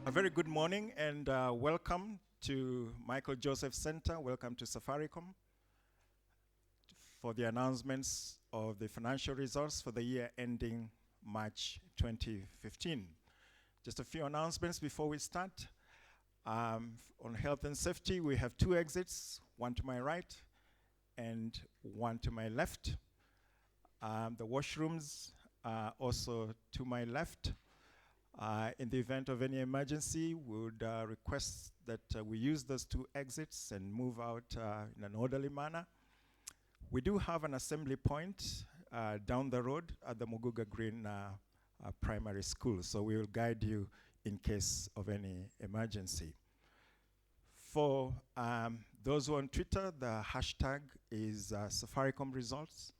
A very good morning and welcome to Michael Joseph Center. Welcome to Safaricom for the announcements of the financial results for the year ending March 2015. Just a few announcements before we start. On health and safety, we have two exits, one to my right and one to my left. The washrooms are also to my left. In the event of any emergency, we would request that we use those two exits and move out in an orderly manner. We do have an assembly point down the road at the Muguga Green Primary School, so we will guide you in case of any emergency. For those who are on Twitter, the hashtag is Safaricom results.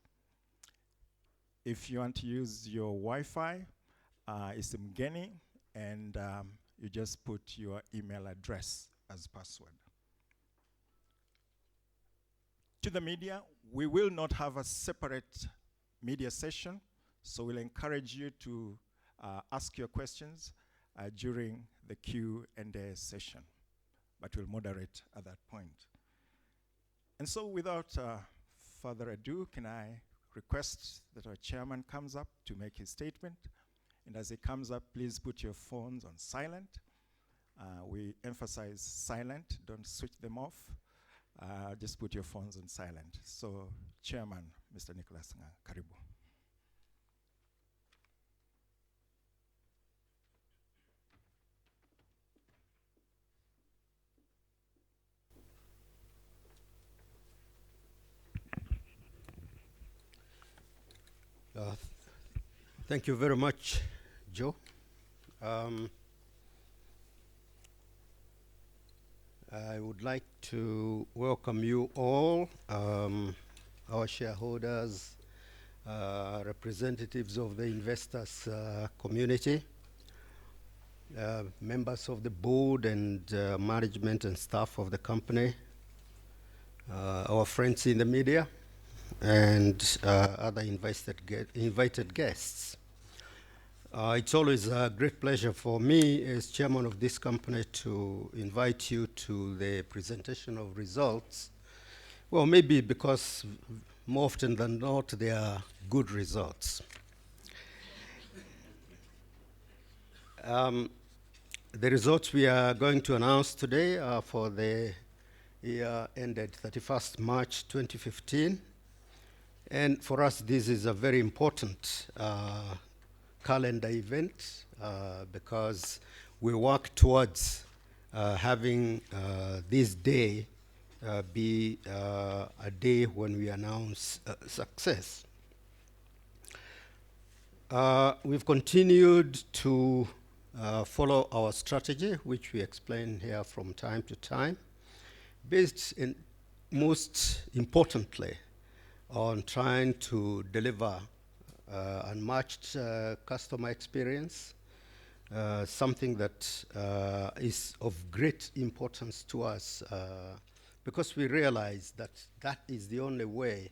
If you want to use your Wi-Fi, it's Mgeni, and you just put your email address as password. To the media, we will not have a separate media session, so we'll encourage you to ask your questions during the Q&A session, but we'll moderate at that point. And so without further ado, can I request that our chairman comes up to make his statement? And as it comes up, please put your phones on silent. We emphasize silent, don't switch them off. Just put your phones on silent. So, Chairman, Mr. Nicholas Nga, karibu. Thank you very much, Joe. I would like to welcome you all, our shareholders, representatives of the investors community, members of the board and management and staff of the company, our friends in the media, and other invited guests. It's always a great pleasure for me as chairman of this company to invite you to the presentation of results. Well, maybe because more often than not, they are good results. The results we are going to announce today are for the year ended 31st March 2015. And for us, this is a very important calendar event because we work towards having this day be a day when we announce success. We've continued to follow our strategy, which we explain here from time to time, based in most importantly on trying to deliver unmatched customer experience, something that is of great importance to us because we realize that that is the only way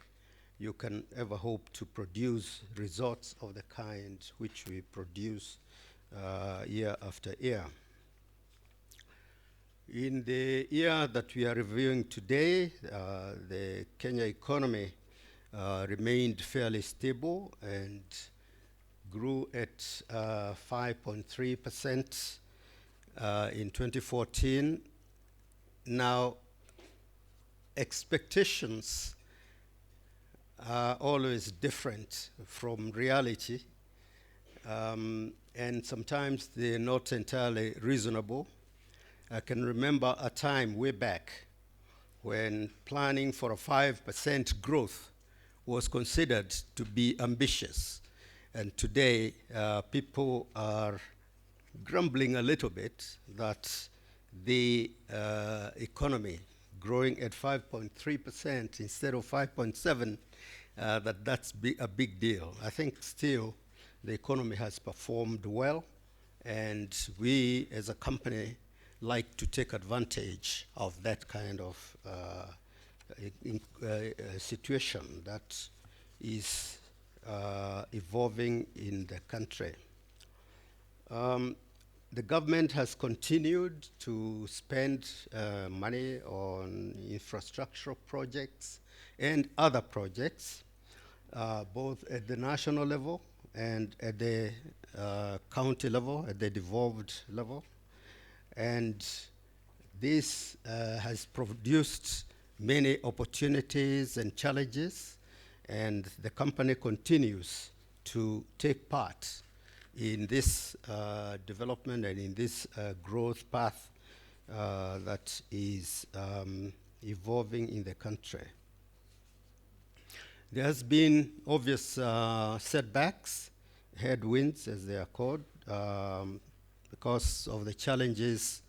you can ever hope to produce results of the kind which we produce year after year. In the year that we are reviewing today, the Kenya economy remained fairly stable and grew at 5.3% in 2014. Now, expectations are always different from reality, and sometimes they're not entirely reasonable. I can remember a time way back when planning for a 5% growth was considered to be ambitious. And today, people are grumbling a little bit that the economy growing at 5.3% instead of 5.7, that's a big deal. I think still the economy has performed well, and we as a company like to take advantage of that kind of situation that is evolving in the country. The government has continued to spend money on infrastructure projects and other projects, both at the national level and at the county level, at the devolved level. And this has produced many opportunities and challenges, and the company continues to take part in this development and in this growth path that is evolving in the country. There has been obvious setbacks, headwinds as they are called, because of the challenges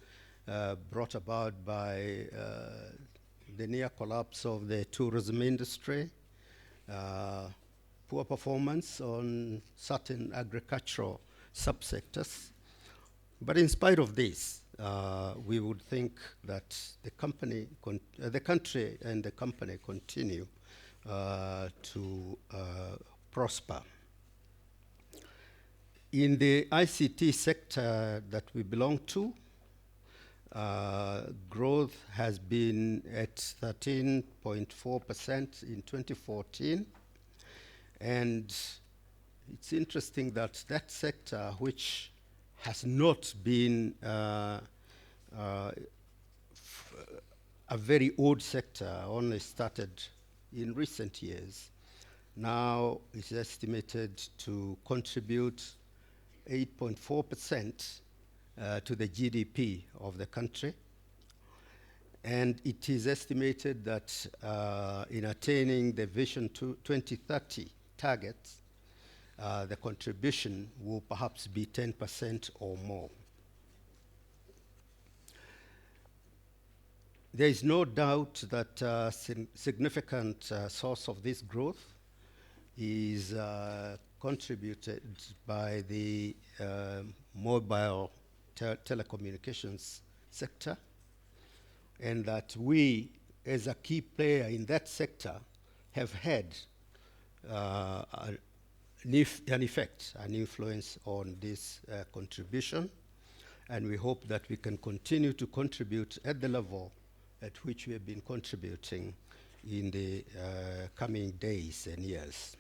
brought about by the near collapse of the tourism industry, poor performance on certain agricultural subsectors. But in spite of this, we would think that the country and the company continue to prosper. In the ICT sector that we belong to, growth has been at 13.4% in 2014. And it's interesting that that sector, which has not been a very old sector, only started in recent years, now is estimated to contribute 8.4% to the GDP of the country. And it is estimated that in attaining the Vision 2030 targets, the contribution will perhaps be 10% or more. There is no doubt that a significant source of this growth is contributed by the mobile telecommunications sector, and that we, as a key player in that sector, have had an effect, an influence on this contribution, and we hope that we can continue to contribute at the level at which we have been contributing in the coming days and years.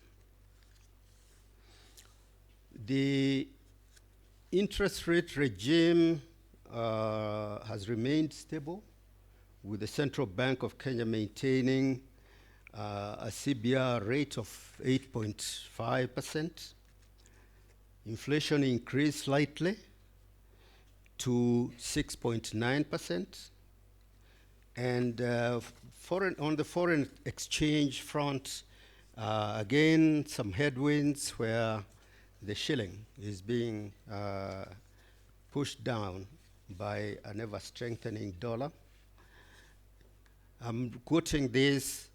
The interest rate regime has remained stable, with the Central Bank of Kenya maintaining a CBR rate of 8.5%. Inflation increased slightly to 6.9%. And on the foreign exchange front, again, some headwinds where the shilling is being pushed down by an ever-strengthening dollar. I'm quoting these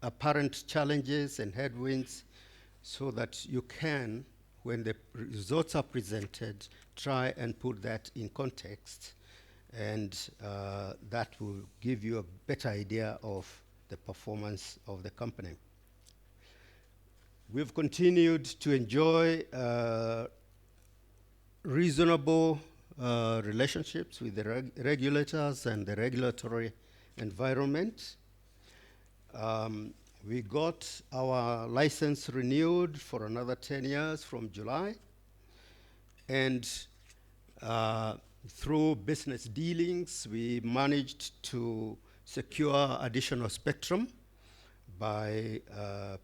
apparent challenges and headwinds so that you can, when the results are presented, try and put that in context, and that will give you a better idea of the performance of the company. We've continued to enjoy reasonable relationships with the regulators and the regulatory environment. We got our license renewed for another 10 years from July, and through business dealings, we managed to secure additional spectrum by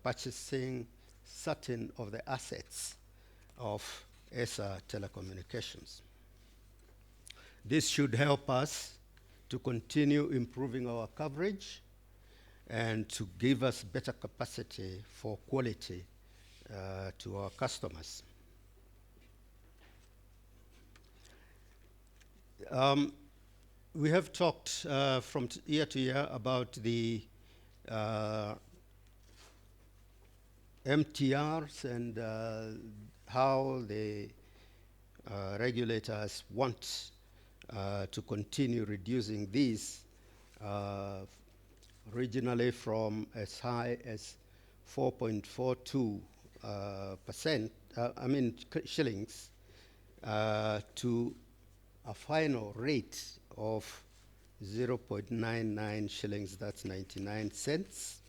purchasing certain of the assets of ESA Telecommunications. This should help us to continue improving our coverage and to give us better capacity for quality to our customers. We have talked from year to year about the MTRs and how the regulators want to continue reducing these regionally from as high as 4.42 shillings to a final rate of 0.99 shillings, that's 99 cents.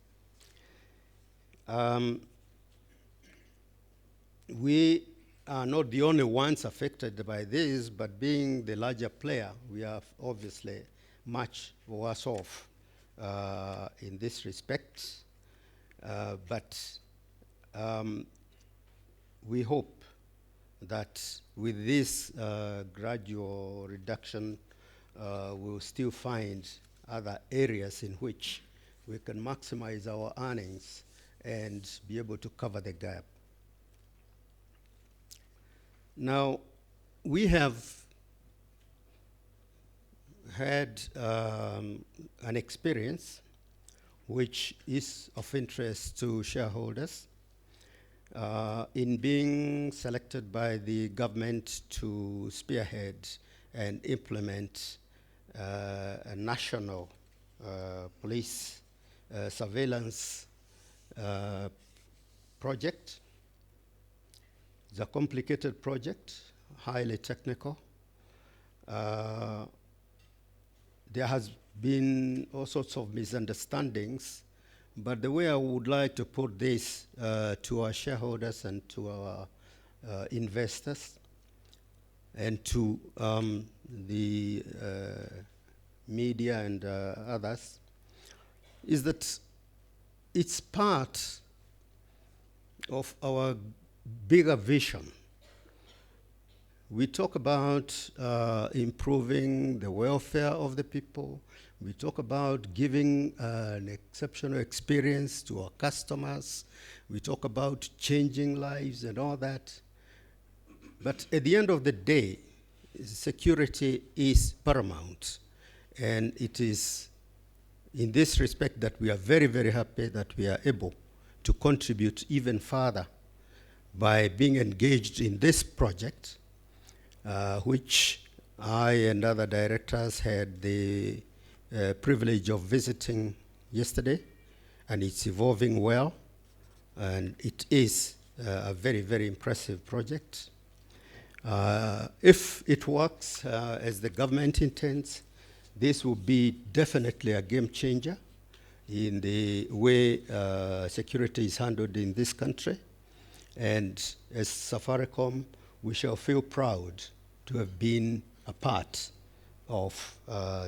We are not the only ones affected by this, but being the larger player, we are obviously much worse off in this respect. But we hope that with this gradual reduction, we'll still find other areas in which we can maximize our earnings and be able to cover the gap. Now, we have had an experience which is of interest to shareholders in being selected by the government to spearhead and implement a national police surveillance project. It's a complicated project, highly technical. There has been all sorts of misunderstandings, but the way I would like to put this to our shareholders and to our investors and to the media and others is that it's part of our bigger vision. We talk about improving the welfare of the people. We talk about giving an exceptional experience to our customers. We talk about changing lives and all that. But at the end of the day, security is paramount. And it is in this respect that we are very, very happy that we are able to contribute even further by being engaged in this project, which I and other directors had the privilege of visiting yesterday, and it's evolving well, and it is a very, very impressive project. If it works as the government intends, this will be definitely a game changer in the way security is handled in this country. And as Safaricom, we shall feel proud to have been a part of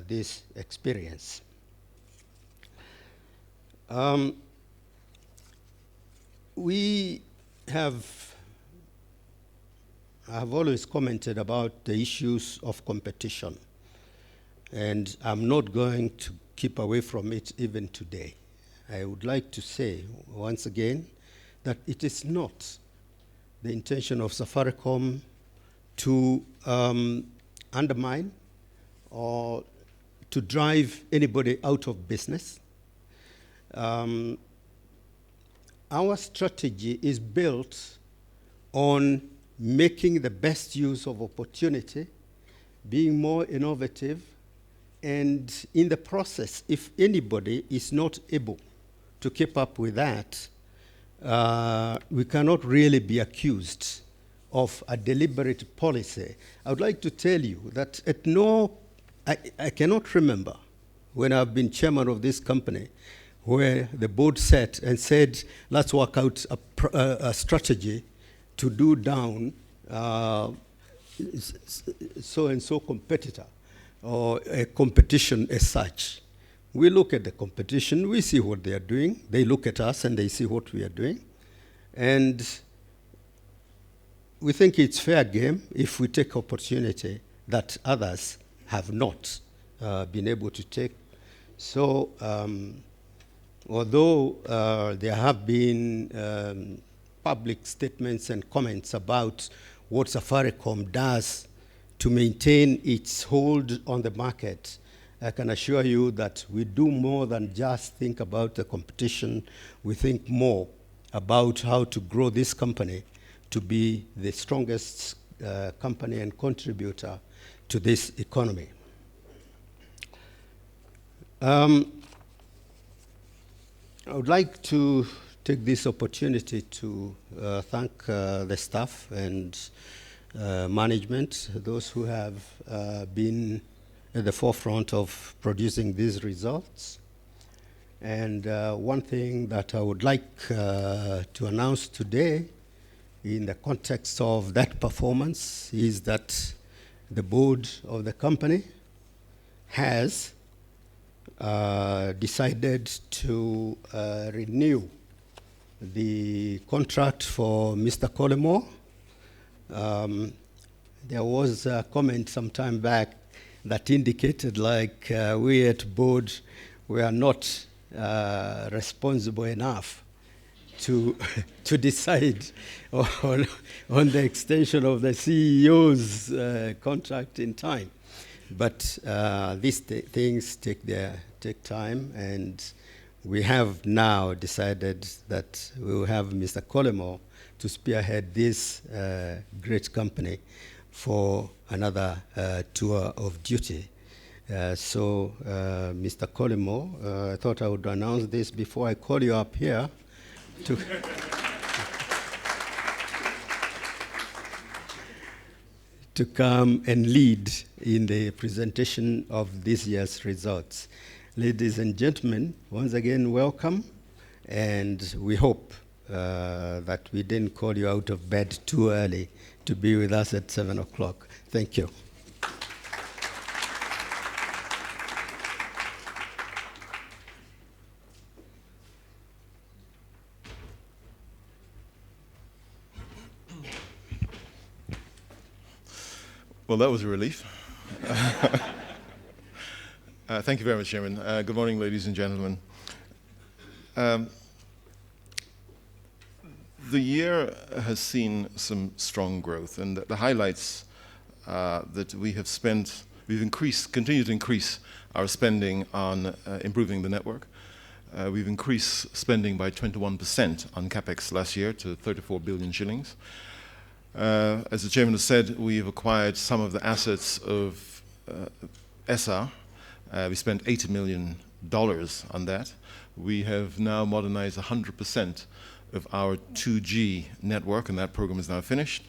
this experience. We have always commented about the issues of competition, and I'm not going to keep away from it even today. I would like to say once again that it is not the intention of Safaricom to undermine or to drive anybody out of business. Our strategy is built on making the best use of opportunity, being more innovative, and in the process, if anybody is not able to keep up with that, we cannot really be accused of a deliberate policy. I would like to tell you that I cannot remember when I've been chairman of this company where the board sat and said, let's work out a strategy to do down so-and-so competitor or a competition as such. We look at the competition, we see what they are doing. They look at us and they see what we are doing. And we think it's fair game if we take opportunity that others have not been able to take. So although there have been public statements and comments about what Safaricom does to maintain its hold on the market, I can assure you that we do more than just think about the competition. We think more about how to grow this company to be the strongest company and contributor to this economy. I would like to take this opportunity to thank the staff and management, those who have been at the forefront of producing these results. And one thing that I would like to announce today in the context of that performance is that the board of the company has decided to renew the contract for Mr. Collymore. There was a comment some time back that indicated like we at board were not responsible enough to decide on the extension of the CEO's contract in time. But these things take time, and we have now decided that we will have Mr. Collymore to spearhead this great company for another tour of duty. So, Mr. Collymore, I thought I would announce this before I call you up here to to come and lead in the presentation of this year's results. Ladies and gentlemen, once again, welcome, and we hope that we didn't call you out of bed too early to be with us at 7 o'clock. Thank you. Well, that was a relief. Thank you very much, Chairman. Good morning, ladies and gentlemen. The year has seen some strong growth, and the highlights that we have spent, continued to increase our spending on improving the network. We've increased spending by 21% on CapEx last year to 34 billion shillings. As the Chairman has said, we've acquired some of the assets of ESSA. We spent $80 million on that. We have now modernized 100% of our 2G network, and that program is now finished.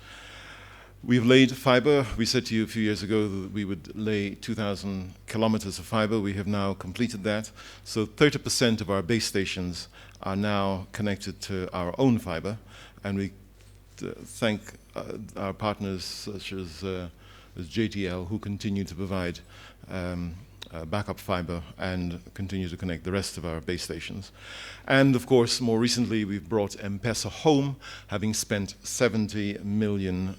We've laid fiber. We said to you a few years ago that we would lay 2,000 kilometers of fiber. We have now completed that. So 30% of our base stations are now connected to our own fiber, and we thank our partners such as JTL, who continue to provide backup fiber and continue to connect the rest of our base stations. And of course, more recently, we've brought M-Pesa home, having spent $70 million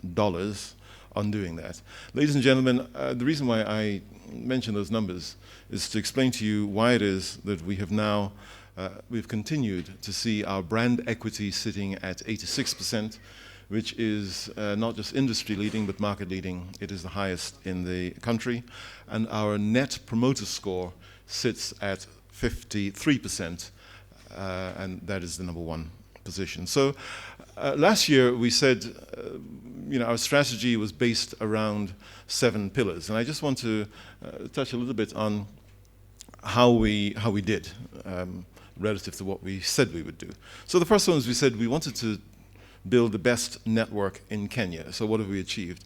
on doing that. Ladies and gentlemen, the reason why I mention those numbers is to explain to you why it is that we have now we've continued to see our brand equity sitting at 86%, which is not just industry leading, but market leading. It is the highest in the country. And our net promoter score sits at 53%, and that is the #1 position. So last year we said, our strategy was based around 7 pillars. And I just want to touch a little bit on how we did relative to what we said we would do. So the first one is we said we wanted to build the best network in Kenya. So what have we achieved?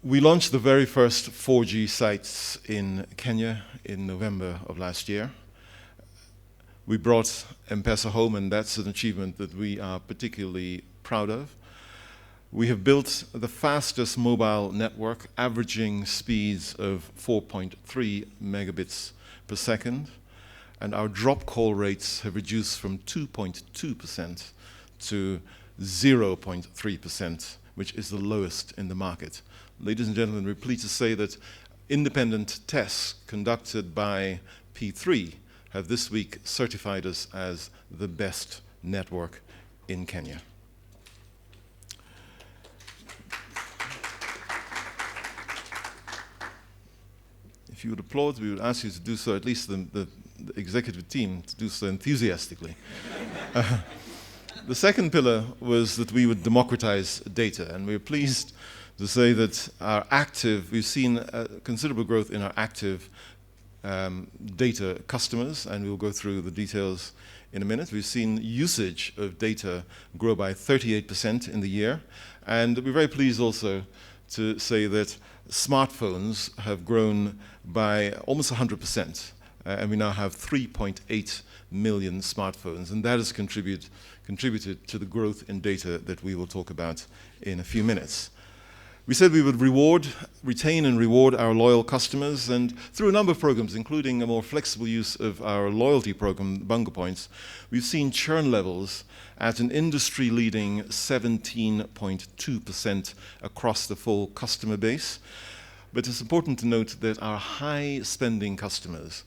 We launched the very first 4G sites in Kenya in November of last year. We brought M-Pesa home, and that's an achievement that we are particularly proud of. We have built the fastest mobile network, averaging speeds of 4.3 megabits per second, and our drop call rates have reduced from 2.2% to 0.3%, which is the lowest in the market. Ladies and gentlemen, we're pleased to say that independent tests conducted by P3 have this week certified us as the best network in Kenya. If you would applaud, we would ask you to do so, at least the executive team, to do so enthusiastically. The second pillar was that we would democratize data, and we're pleased to say that we've seen considerable growth in our active data customers, and we'll go through the details in a minute. We've seen usage of data grow by 38% in the year. And we're very pleased also to say that smartphones have grown by almost 100%. And we now have 3.8 million smartphones. And that has contributed to the growth in data that we will talk about in a few minutes. We said we would retain and reward our loyal customers, and through a number of programs, including a more flexible use of our loyalty program, Bunga Points, we've seen churn levels at an industry-leading 17.2% across the full customer base. But it's important to note that our high-spending customers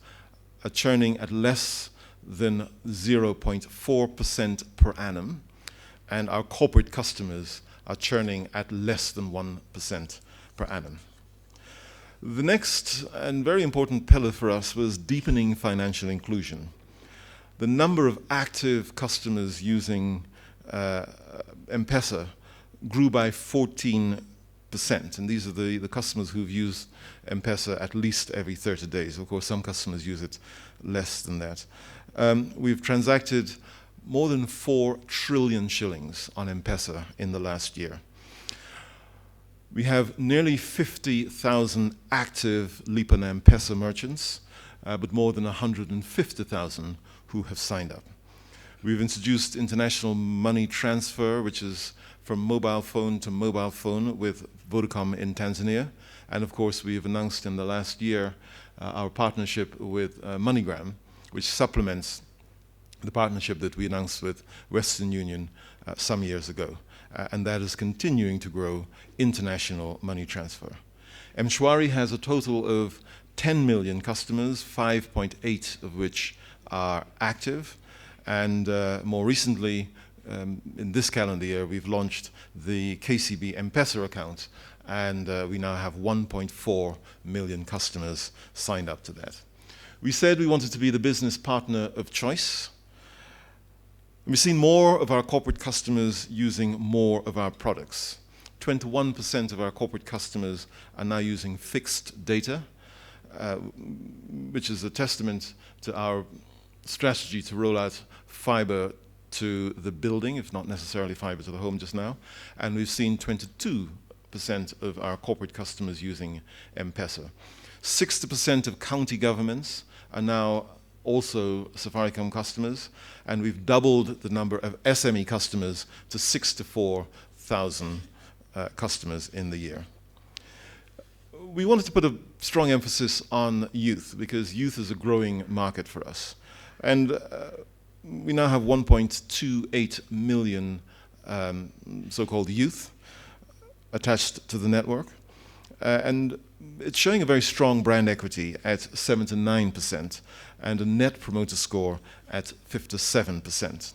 are churning at less than 0.4% per annum, and our corporate customers are churning at less than 1% per annum. The next and very important pillar for us was deepening financial inclusion. The number of active customers using M-Pesa grew by 14%, and these are the customers who've used M-Pesa at least every 30 days. Of course, some customers use it less than that. We've transacted more than 4 trillion shillings on M-Pesa in the last year. We have nearly 50,000 active Lipa na M-Pesa merchants, but more than 150,000 who have signed up. We've introduced international money transfer, which is from mobile phone to mobile phone with Vodafone in Tanzania. And of course, we have announced in the last year our partnership with MoneyGram, which supplements the partnership that we announced with Western Union some years ago. And that is continuing to grow international money transfer. M-Shwari has a total of 10 million customers, 5.8 of which are active. And more recently, in this calendar year, we've launched the KCB M-Pesa account, and we now have 1.4 million customers signed up to that. We said we wanted to be the business partner of choice. We've seen more of our corporate customers using more of our products. 21% of our corporate customers are now using fixed data, which is a testament to our strategy to roll out fiber to the building, if not necessarily fiber to the home just now. And we've seen 22% of our corporate customers using M-Pesa. 60% of county governments are now also Safaricom customers, and we've doubled the number of SME customers to 64,000 customers in the year. We wanted to put a strong emphasis on youth, because youth is a growing market for us. And we now have 1.28 million so-called youth attached to the network. And it's showing a very strong brand equity at 79% and a net promoter score at 57%.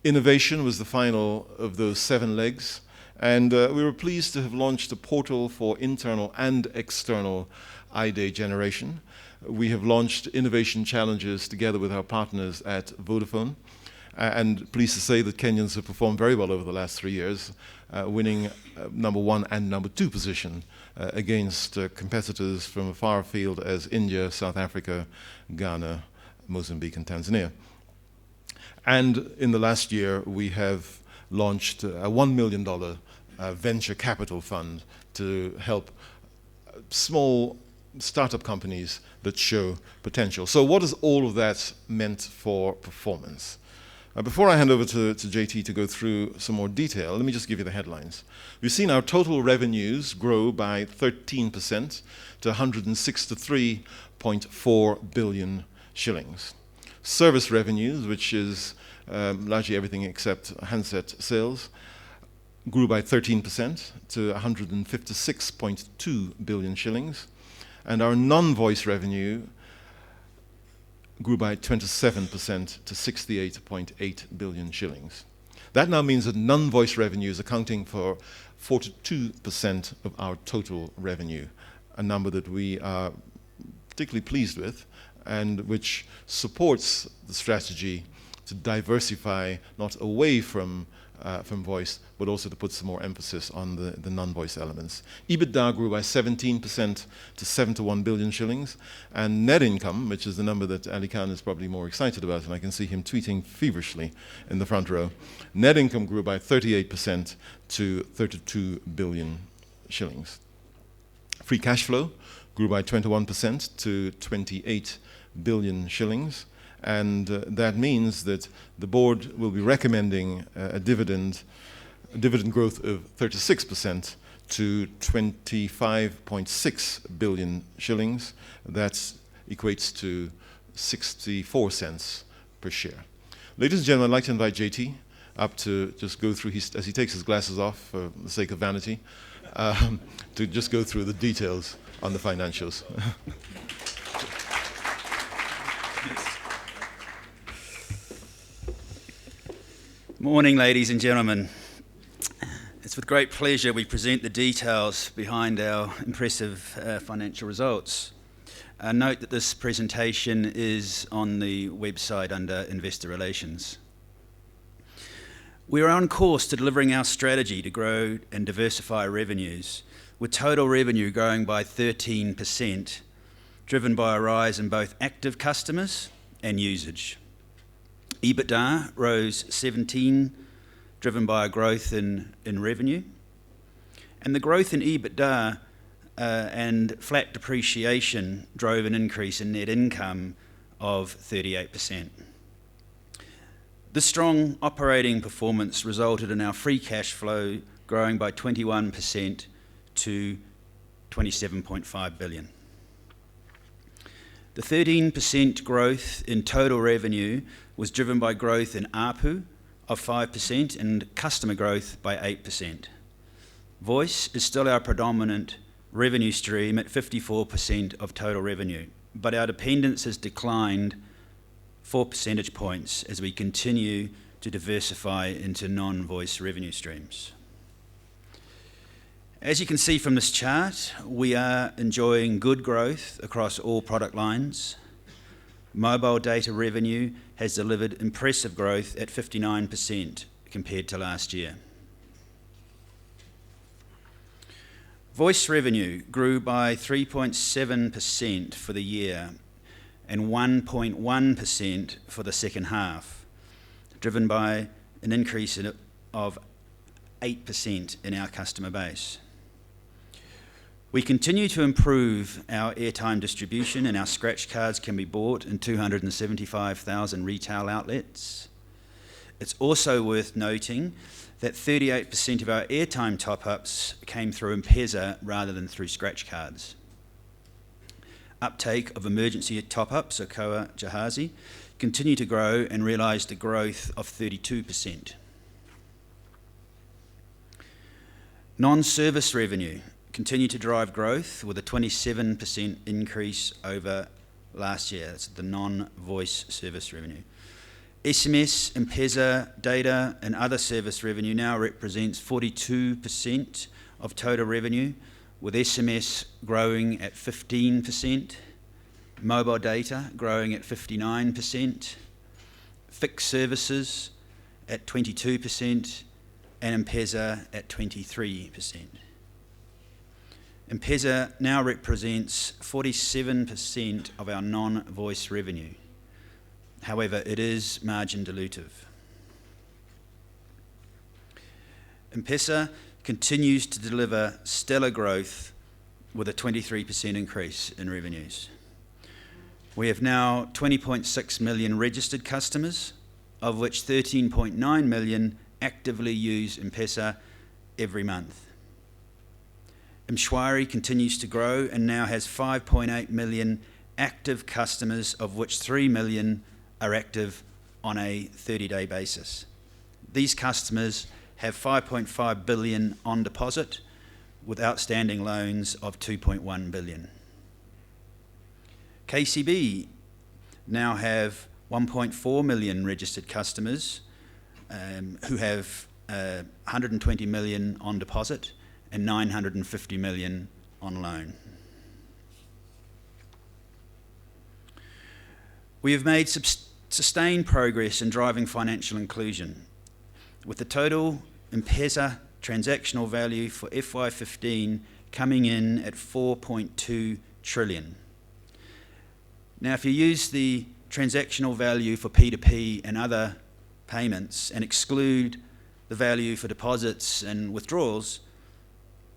Innovation was the final of those 7 legs, and we were pleased to have launched a portal for internal and external ID generation. We have launched innovation challenges together with our partners at Vodafone, and pleased to say that Kenyans have performed very well over the last 3 years, winning number 1 and number 2 position against competitors from a far field as India, South Africa, Ghana, Mozambique, and Tanzania. And in the last year, we have launched a $1 million venture capital fund to help small startup companies that show potential. So what has all of that meant for performance? Before I hand over to JT to go through some more detail, let me just give you the headlines. We've seen our total revenues grow by 13% to 163.4 billion shillings. Service revenues, which is largely everything except handset sales, grew by 13% to 156.2 billion shillings. And our non-voice revenue grew by 27% to 68.8 billion shillings. That now means that non-voice revenue is accounting for 42% of our total revenue, a number that we are particularly pleased with and which supports the strategy to diversify not away from from voice, but also to put some more emphasis on the non-voice elements. EBITDA grew by 17% to 71 billion shillings, and net income, which is the number that Ali Khan is probably more excited about, and I can see him tweeting feverishly in the front row, net income grew by 38% to 32 billion shillings. Free cash flow grew by 21% to 28 billion shillings. And that means that the board will be recommending a dividend growth of 36% to 25.6 billion shillings. That equates to 64 cents per share. Ladies and gentlemen, I'd like to invite JT up to just go through, as he takes his glasses off for the sake of vanity, to just go through the details on the financials. Morning, ladies and gentlemen. It's with great pleasure we present the details behind our impressive financial results. Note that this presentation is on the website under Investor Relations. We are on course to delivering our strategy to grow and diversify revenues, with total revenue growing by 13%, driven by a rise in both active customers and usage. EBITDA rose 17%, driven by a growth in revenue. And the growth in EBITDA and flat depreciation drove an increase in net income of 38%. This strong operating performance resulted in our free cash flow growing by 21% to 27.5 billion. The 13% growth in total revenue was driven by growth in ARPU of 5% and customer growth by 8%. Voice is still our predominant revenue stream at 54% of total revenue, but our dependence has declined 4 percentage points as we continue to diversify into non-voice revenue streams. As you can see from this chart, we are enjoying good growth across all product lines. Mobile data revenue has delivered impressive growth at 59% compared to last year. Voice revenue grew by 3.7% for the year and 1.1% for the second half, driven by an increase of 8% in our customer base. We continue to improve our airtime distribution, and our scratch cards can be bought in 275,000 retail outlets. It's also worth noting that 38% of our airtime top-ups came through M-Pesa rather than through scratch cards. Uptake of emergency top-ups, Okoa Jahazi, continue to grow and realised a growth of 32%. Non-service revenue continue to drive growth with a 27% increase over last year. That's the non-voice service revenue. SMS, M-Pesa, data and other service revenue now represents 42% of total revenue, with SMS growing at 15%, mobile data growing at 59%, fixed services at 22%, and M-Pesa at 23%. M-Pesa now represents 47% of our non-voice revenue. However, it is margin dilutive. M-Pesa continues to deliver stellar growth with a 23% increase in revenues. We have now 20.6 million registered customers, of which 13.9 million actively use M-Pesa every month. M-Shwari continues to grow and now has 5.8 million active customers, of which 3 million are active on a 30-day basis. These customers have 5.5 billion on deposit with outstanding loans of 2.1 billion. KCB now have 1.4 million registered customers who have 120 million on deposit and 950 million on loan. We have made sustained progress in driving financial inclusion. with the total M-Pesa transactional value for FY15 coming in at 4.2 trillion. Now, if you use the transactional value for P2P and other payments and exclude the value for deposits and withdrawals,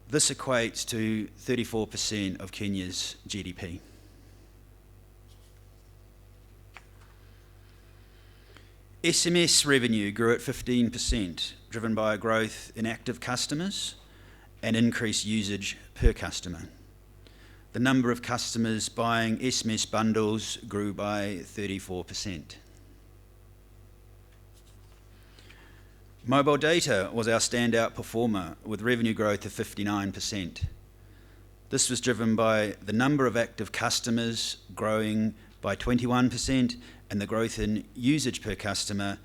this equates to 34% of Kenya's GDP. SMS revenue grew at 15%, driven by a growth in active customers and increased usage per customer. The number of customers buying SMS bundles grew by 34%. Mobile data was our standout performer, with revenue growth of 59%. This was driven by the number of active customers growing by 21% and the growth in usage per customer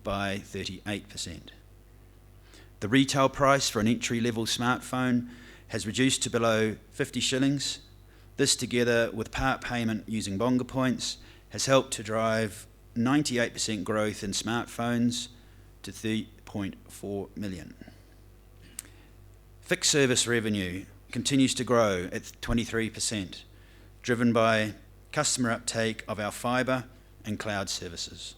by 38%. The retail price for an entry-level smartphone has reduced to below 50 shillings. This, together with part payment using Bonga points, has helped to drive 98% growth in smartphones to 3.4 million. Fixed service revenue continues to grow at 23%, driven by customer uptake of our fibre and cloud services.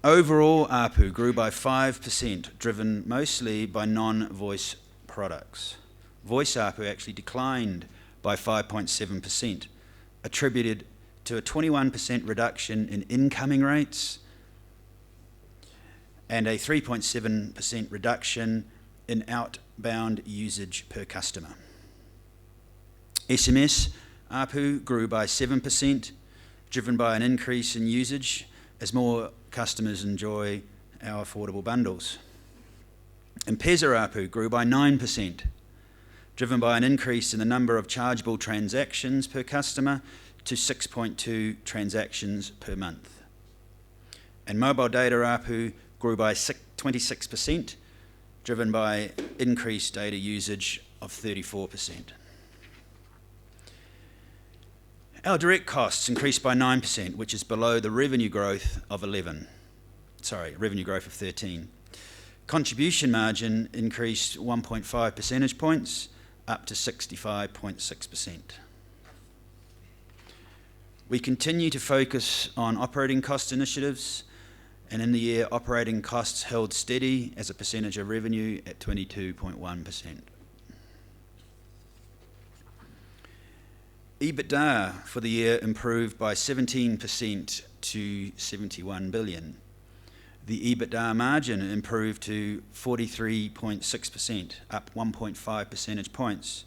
Overall, ARPU grew by 5%, driven mostly by non-voice products. Voice ARPU actually declined by 5.7%, attributed to a 21% reduction in incoming rates and a 3.7% reduction in outbound usage per customer. SMS ARPU grew by 7%, driven by an increase in usage as more customers enjoy our affordable bundles. M-Pesa ARPU grew by 9%, driven by an increase in the number of chargeable transactions per customer to 6.2 transactions per month. And mobile data ARPU grew by 26%, driven by increased data usage of 34%. Our direct costs increased by 9%, which is below the revenue growth of 13. Contribution margin increased 1.5 percentage points, up to 65.6%. We continue to focus on operating cost initiatives, and in the year, operating costs held steady as a percentage of revenue at 22.1%. EBITDA for the year improved by 17% to 71 billion. The EBITDA margin improved to 43.6%, up 1.5 percentage points.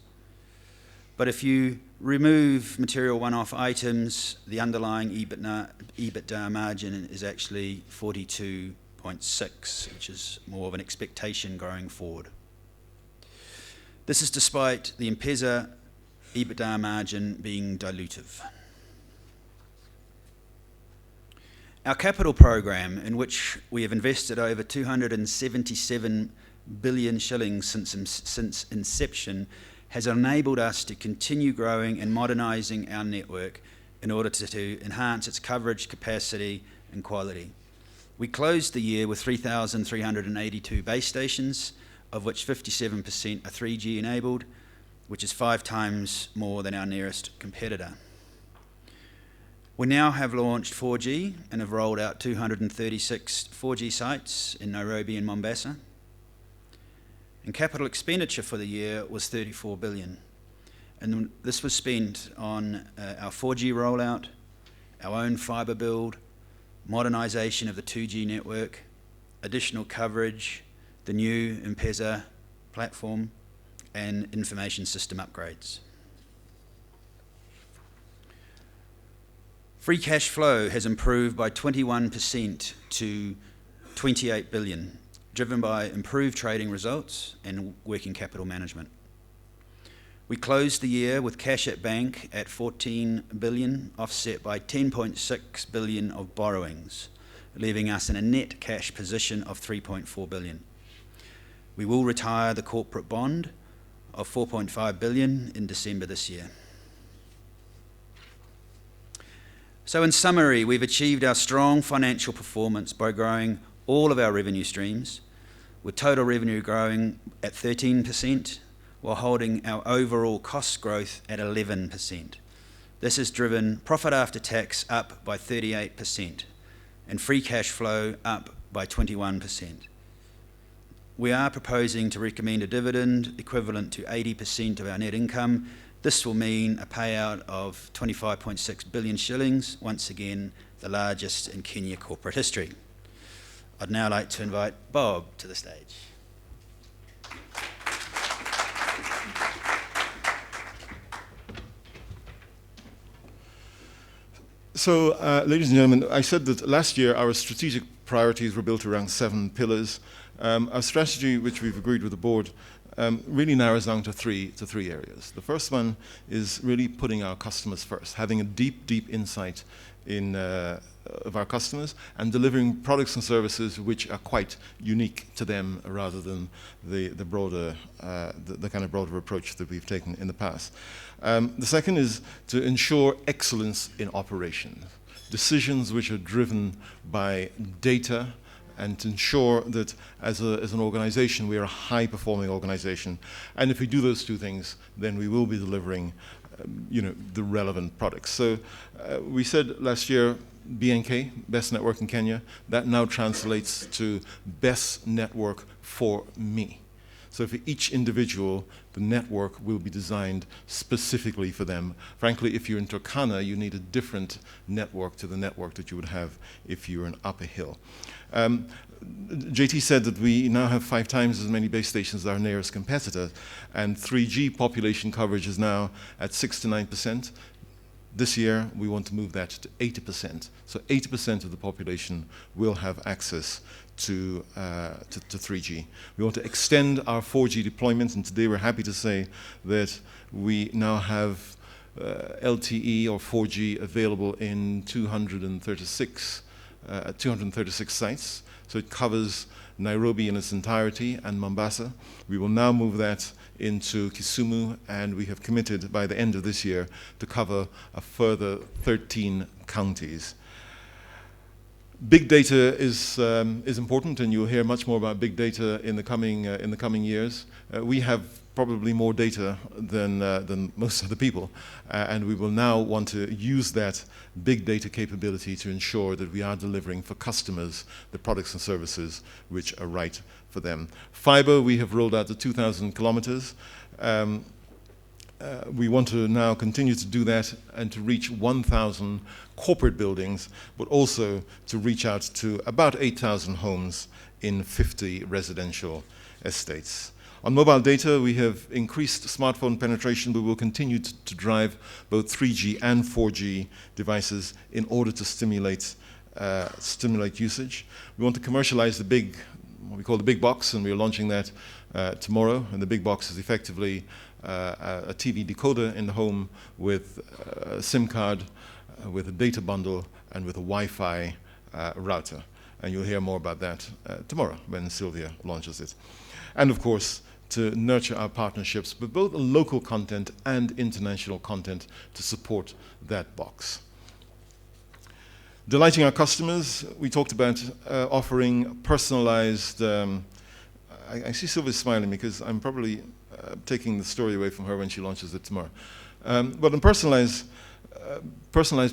But if you remove material one-off items, the underlying EBITDA margin is actually 42.6%, which is more of an expectation going forward. This is despite the M-Pesa EBITDA margin being dilutive. Our capital program, in which we have invested over 277 billion shillings since inception, has enabled us to continue growing and modernising our network in order to enhance its coverage, capacity and quality. We closed the year with 3,382 base stations, of which 57% are 3G enabled, which is 5 times more than our nearest competitor. We now have launched 4G and have rolled out 236 4G sites in Nairobi and Mombasa. And capital expenditure for the year was 34 billion. And this was spent on our 4G rollout, our own fibre build, modernisation of the 2G network, additional coverage, the new M-Pesa platform, and information system upgrades. Free cash flow has improved by 21% to 28 billion, driven by improved trading results and working capital management. We closed the year with cash at bank at 14 billion, offset by 10.6 billion of borrowings, leaving us in a net cash position of 3.4 billion. We will retire the corporate bond of 4.5 billion in December this year. So in summary, we've achieved our strong financial performance by growing all of our revenue streams, with total revenue growing at 13%, while holding our overall cost growth at 11%. This has driven profit after tax up by 38% and free cash flow up by 21%. We are proposing to recommend a dividend equivalent to 80% of our net income. This will mean a payout of 25.6 billion shillings, once again the largest in Kenya corporate history. I'd now like to invite Bob to the stage. So, ladies and gentlemen, I said that last year our strategic priorities were built around 7 pillars. Our strategy, which we've agreed with the board, really narrows down to three areas. The first one is really putting our customers first, having a deep insight of our customers and delivering products and services which are quite unique to them rather than the kind of broader approach that we've taken in the past. The second is to ensure excellence in operations, decisions which are driven by data, and to ensure that as an organization we are a high-performing organization. And if we do those two things, then we will be delivering the relevant products. So we said last year, BNK, best network in Kenya. That now translates to best network for me. So for each individual, the network will be designed specifically for them. Frankly, if you're in Turkana, you need a different network to the network that you would have if you were in Upper Hill. JT said that we now have 5 times as many base stations as our nearest competitor, and 3G population coverage is now at 6 to 9%. This year, we want to move that to 80%. So 80% of the population will have access to 3G. We want to extend our 4G deployment, and today we're happy to say that we now have LTE or 4G available in 236 sites. So it covers Nairobi in its entirety and Mombasa. We will now move that into Kisumu, and we have committed by the end of this year to cover a further 13 counties. Big data is important, and you'll hear much more about big data in the coming years. We have probably more data than most other people, and we will now want to use that big data capability to ensure that we are delivering for customers the products and services which are right for them. Fiber, we have rolled out to 2,000 kilometers. We want to now continue to do that and to reach 1,000 corporate buildings, but also to reach out to about 8,000 homes in 50 residential estates. On mobile data, we have increased smartphone penetration, but we'll continue to drive both 3G and 4G devices in order to stimulate usage. We want to commercialize what we call the big box, and we're launching that tomorrow. And the big box is effectively a TV decoder in the home with a SIM card, with a data bundle, and with a Wi-Fi router. And you'll hear more about that tomorrow when Sylvia launches it. And of course, to nurture our partnerships with both local content and international content to support that box. Delighting our customers, we talked about offering personalized, I see Sylvia smiling because I'm probably taking the story away from her when she launches it tomorrow. But in personalized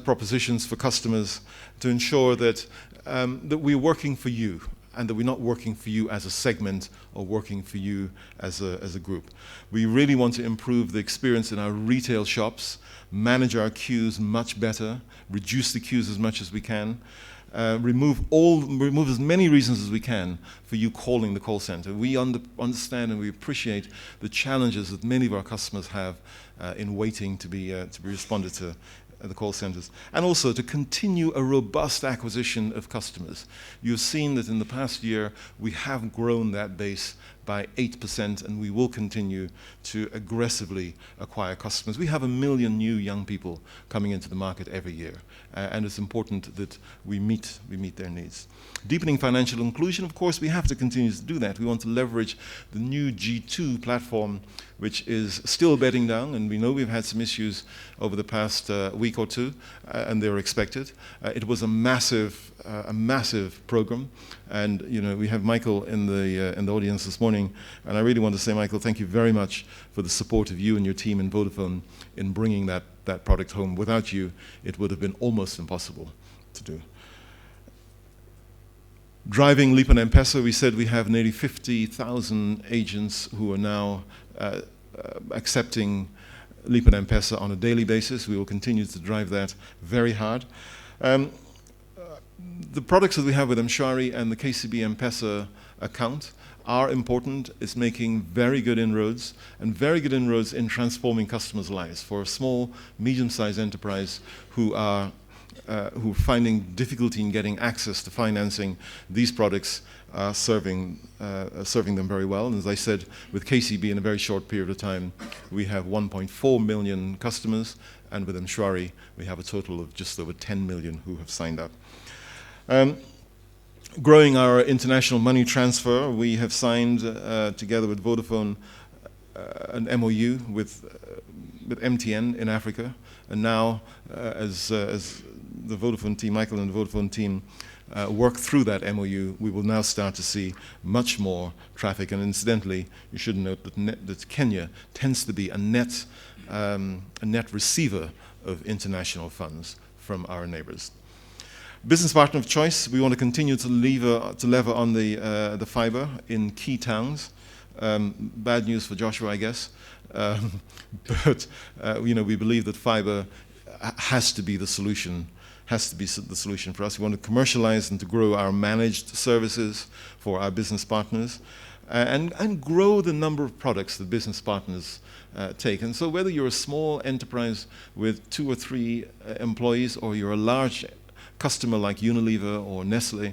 propositions for customers to ensure that we're working for you, and that we're not working for you as a segment or working for you as a group. We really want to improve the experience in our retail shops, manage our queues much better, reduce the queues as much as we can, remove as many reasons as we can for you calling the call center. We understand and we appreciate the challenges that many of our customers have in waiting to be responded to the call centers, and also to continue a robust acquisition of customers. You've seen that in the past year we have grown that base by 8%, and we will continue to aggressively acquire customers. We have 1 million new young people coming into the market every year, and it's important that we meet their needs. Deepening financial inclusion, of course, we have to continue to do that. We want to leverage the new G2 platform, which is still bedding down, and we know we've had some issues over the past week or two, and they're expected. It was a massive program, and we have Michael in the audience this morning, and I really want to say, Michael, thank you very much for the support of you and your team in Vodafone in bringing that product home. Without you, it would have been almost impossible to do. Driving Leap and M-Pesa, we said we have nearly 50,000 agents who are now accepting Leap and M-Pesa on a daily basis. We will continue to drive that very hard. The products that we have with M-Shwari and the KCB M-Pesa account are important. It's making very good inroads, and very good inroads in transforming customers' lives. For a small, medium-sized enterprise who are finding difficulty in getting access to financing, these products are serving them very well. And as I said, with KCB in a very short period of time, we have 1.4 million customers, and with M-Shwari, we have a total of just over 10 million who have signed up. Growing our international money transfer, we have signed, together with Vodafone, an MOU with MTN in Africa. And now, as the Vodafone team, Michael and the Vodafone team, work through that MOU, we will now start to see much more traffic. And incidentally, you should note that Kenya tends to be a net receiver of international funds from our neighbors. Business partner of choice, we want to continue to lever on the fiber in key towns. Bad news for Joshua, I guess. But we believe that fiber has to be the solution for us. We want to commercialize and to grow our managed services for our business partners, and grow the number of products that business partners take. And so whether you're a small enterprise with 2 or 3 employees, or you're a large customer like Unilever or Nestle,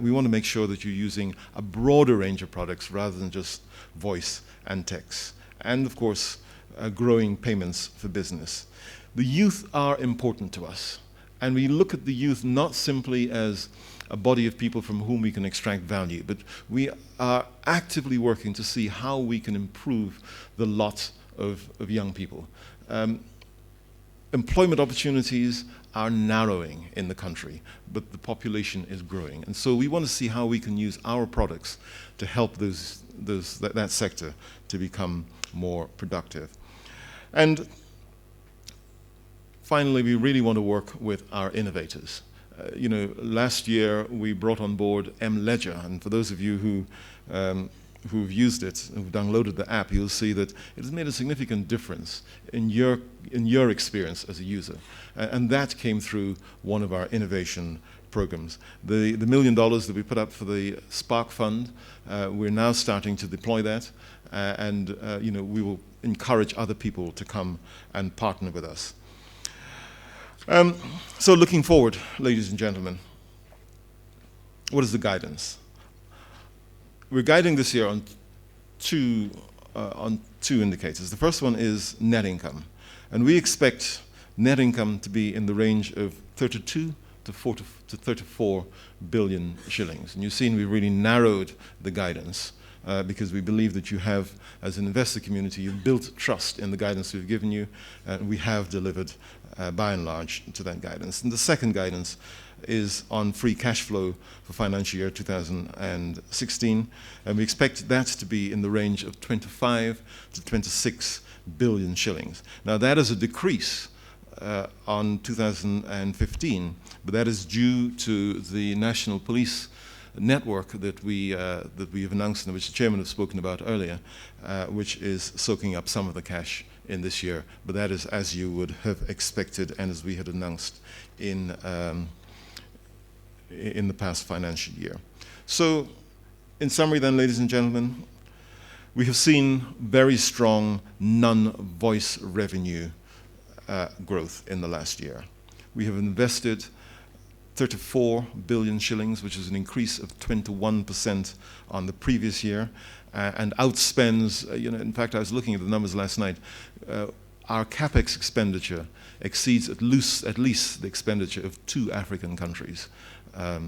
we want to make sure that you're using a broader range of products rather than just voice and text. And of course, growing payments for business. The youth are important to us. And we look at the youth not simply as a body of people from whom we can extract value, but we are actively working to see how we can improve the lot of young people. Employment opportunities are narrowing in the country, but the population is growing. And so we want to see how we can use our products to help that sector to become more productive. And finally, we really want to work with our innovators. Last year we brought on board M-Ledger, and for those of you who've used it, who've downloaded the app, you'll see that it has made a significant difference in your experience as a user. And that came through one of our innovation programs. The $1 million that we put up for the Spark Fund, we're now starting to deploy that, and we will encourage other people to come and partner with us. So looking forward, ladies and gentlemen, what is the guidance? We're guiding this year on two indicators. The first one is net income. And we expect net income to be in the range of 32 to 34 billion shillings. And you've seen we really narrowed the guidance because we believe that you have, as an investor community, you've built trust in the guidance we've given you, and we have delivered by and large to that guidance. And the second guidance is on free cash flow for financial year 2016, and we expect that to be in the range of 25 to 26 billion shillings. Now that is a decrease on 2015, but that is due to the National Police network that we have announced and which the chairman has spoken about earlier, which is soaking up some of the cash in this year. But that is as you would have expected and as we had announced in the past financial year. So, in summary then, ladies and gentlemen, we have seen very strong non-voice revenue growth in the last year. We have invested 34 billion shillings, which is an increase of 21% on the previous year, and outspends, in fact, I was looking at the numbers last night, our capex expenditure exceeds at least the expenditure of 2 African countries. I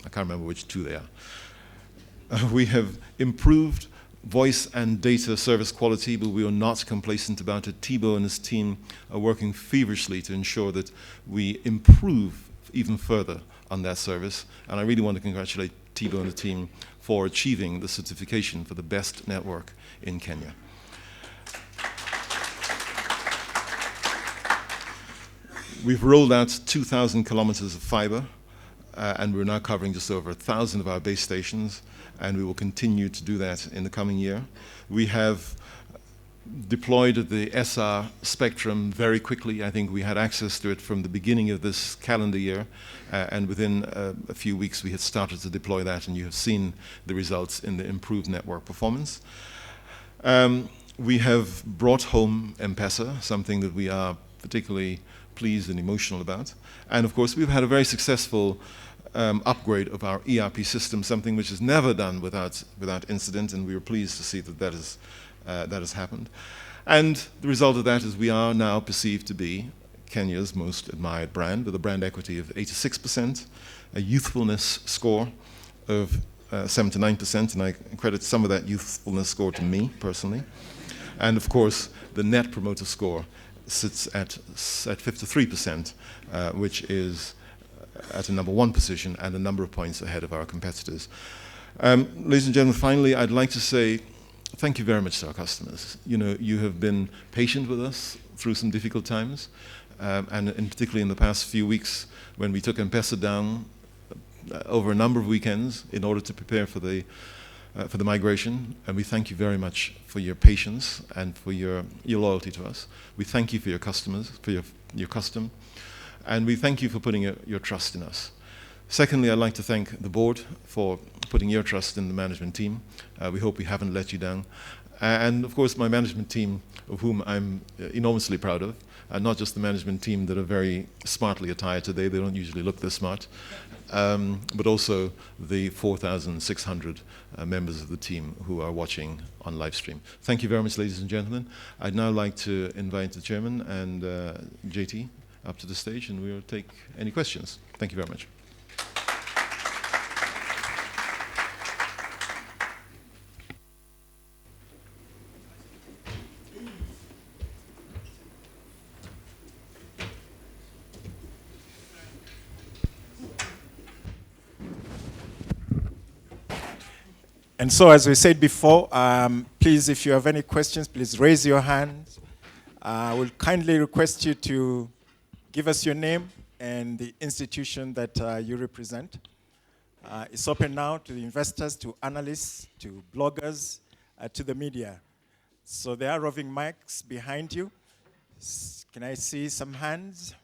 can't remember which 2 they are. We have improved voice and data service quality, but we are not complacent about it. Thibaut and his team are working feverishly to ensure that we improve even further on that service. And I really want to congratulate Thibaut and the team for achieving the certification for the best network in Kenya. We've rolled out 2,000 kilometers of fiber, and we're now covering just over 1,000 of our base stations, and we will continue to do that in the coming year. We have deployed the SR spectrum very quickly. I think we had access to it from the beginning of this calendar year, and within a few weeks we had started to deploy that, and you have seen the results in the improved network performance. We have brought home M-Pesa, something that we are particularly pleased and emotional about. And of course, we've had a very successful upgrade of our ERP system, something which is never done without incident, and we were pleased to see that that has happened. And the result of that is we are now perceived to be Kenya's most admired brand, with a brand equity of 86%, a youthfulness score of 79%, and I credit some of that youthfulness score to me personally. And of course, the Net Promoter Score sits at 53%, which is at a number 1 position and a number of points ahead of our competitors. Ladies and gentlemen, finally, I'd like to say thank you very much to our customers. You have been patient with us through some difficult times, and particularly in the past few weeks when we took M-Pesa down over a number of weekends in order to prepare for the migration, and we thank you very much for your patience and for your loyalty to us. We thank you for your customers, for your custom, and we thank you for putting your trust in us. Secondly, I'd like to thank the board for putting your trust in the management team. We hope we haven't let you down. And of course, my management team, of whom I'm enormously proud of, not just the management team that are very smartly attired today, they don't usually look this smart, but also the 4,600 members of the team who are watching on live stream. Thank you very much, ladies and gentlemen. I'd now like to invite the chairman and JT up to the stage, and we'll take any questions. Thank you very much. And so, as we said before, please, if you have any questions, please raise your hand. I will kindly request you to give us your name and the institution that you represent. It's open now to the investors, to analysts, to bloggers, to the media. So there are roving mics behind you. Can I see some hands?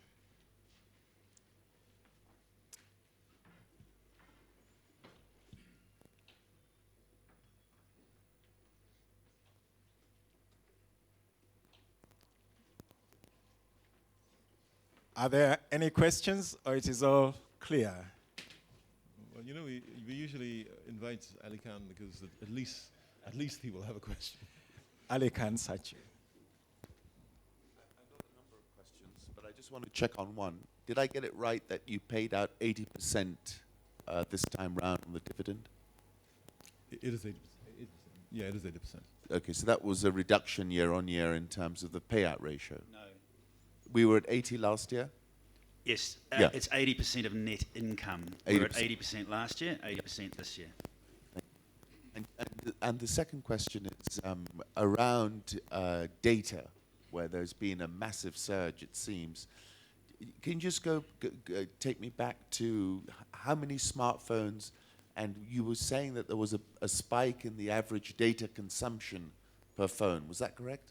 Are there any questions, or it is all clear? Well, we usually invite Ali Khan because at least he will have a question. Ali Khan Sachi. I've got a number of questions, but I just want to check on one. Did I get it right that you paid out 80% this time round on the dividend? It is 80%. Yeah, it is 80%. Okay, so that was a reduction year on year in terms of the payout ratio. No. We were at 80 last year? Yes, Yeah. it's 80% of net income. We were at 80% last year, 80% this year. And the second question is around data, where there's been a massive surge, it seems. Can you just take me back to how many smartphones, and you were saying that there was a spike in the average data consumption per phone. Was that correct?